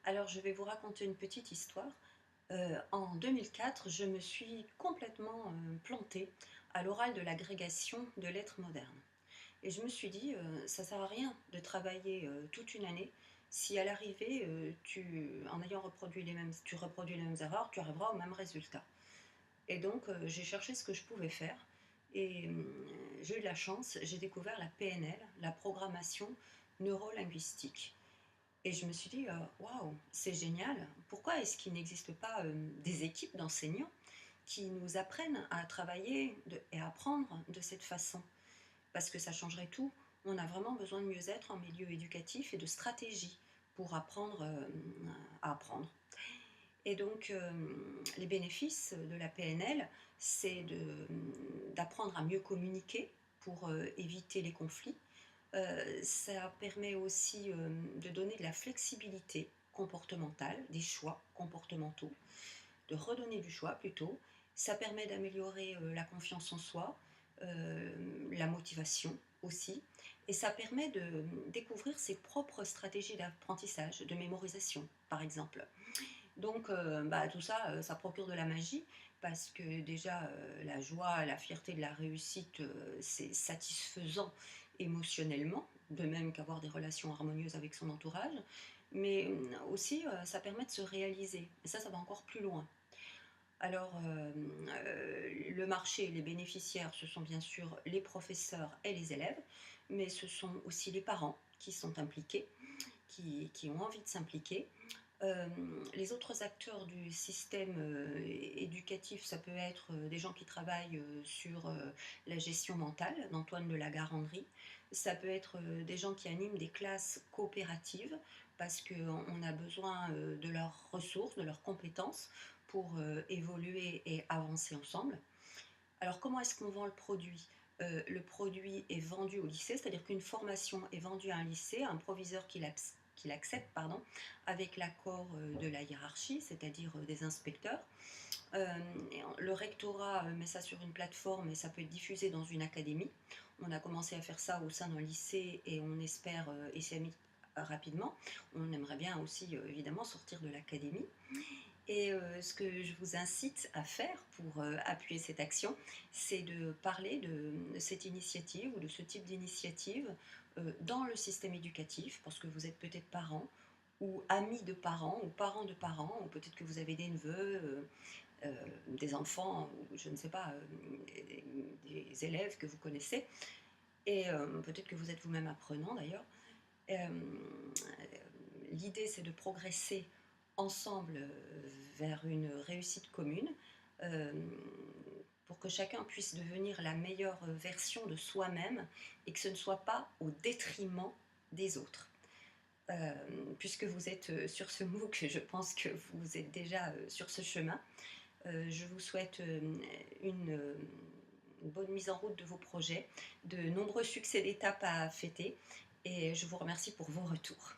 Alors, je vais vous raconter une petite histoire. En 2004, je me suis complètement, plantée à l'oral de l'agrégation de lettres modernes et je me suis dit: «Ça sert à rien de travailler, toute une année si à l'arrivée, tu en ayant reproduit les mêmes tu reproduis les mêmes erreurs, tu arriveras au même résultat». Et donc j'ai cherché ce que je pouvais faire et j'ai eu de la chance, j'ai découvert la PNL, la programmation neurolinguistique. Et je me suis dit: «Waouh, c'est génial! Pourquoi est-ce qu'il n'existe pas, des équipes d'enseignants qui nous apprennent à travailler et à apprendre de cette façon?» Parce que ça changerait tout. On a vraiment besoin de mieux-être en milieu éducatif et de stratégies pour apprendre, à apprendre. Et donc les bénéfices de la PNL, c'est d'apprendre à mieux communiquer pour, éviter les conflits. Ça permet aussi, de donner de la flexibilité comportementale, des choix comportementaux, de redonner du choix plutôt. Ça permet d'améliorer, la confiance en soi, la motivation aussi et ça permet de, découvrir ses propres stratégies d'apprentissage, de mémorisation, par exemple. Donc tout ça, ça procure de la magie parce que déjà, la joie, la fierté de la réussite, c'est satisfaisant émotionnellement, de même qu'avoir des relations harmonieuses avec son entourage. Mais, aussi, ça permet de se réaliser et ça va encore plus loin. Alors, le marché, les bénéficiaires, ce sont bien sûr les professeurs et les élèves, mais ce sont aussi les parents qui sont impliqués, qui ont envie de s'impliquer. Les autres acteurs du système, éducatif, ça peut être, des gens qui travaillent, sur, la gestion mentale d'Antoine de la Garandrie. Ça peut être, des gens qui animent des classes coopératives parce qu'on a besoin, de leurs ressources, de leurs compétences pour, évoluer et avancer ensemble. Alors comment est-ce qu'on vend le produit? Le produit est vendu au lycée, c'est-à-dire qu'une formation est vendue à un lycée, à un proviseur qui l'accepte, pardon, avec l'accord, de la hiérarchie, c'est-à-dire, des inspecteurs. Et en le rectorat, met ça sur une plateforme et ça peut être diffusé dans une académie. On a commencé à faire ça au sein d'un lycée et on espère, essayer rapidement. On aimerait bien aussi, évidemment sortir de l'académie. Et ce que je vous incite à faire pour, appuyer cette action, c'est de parler de cette initiative ou de ce type d'initiative, dans le système éducatif, parce que vous êtes peut-être parents ou amis de parents ou parents de parents ou peut-être que vous avez des neveux, des enfants ou je ne sais pas, des élèves que vous connaissez et peut-être que vous êtes vous-même apprenant d'ailleurs. Hem, L'idée, c'est de progresser ensemble, vers une réussite commune, hem, pour que chacun puisse devenir la meilleure, version de soi-même et que ce ne soit pas au détriment des autres. Puisque vous êtes, sur ce MOOC, je pense que vous êtes déjà, sur ce chemin. Je vous souhaite, une bonne mise en route de vos projets, de nombreux succès d'étape à fêter et je vous remercie pour vos retours.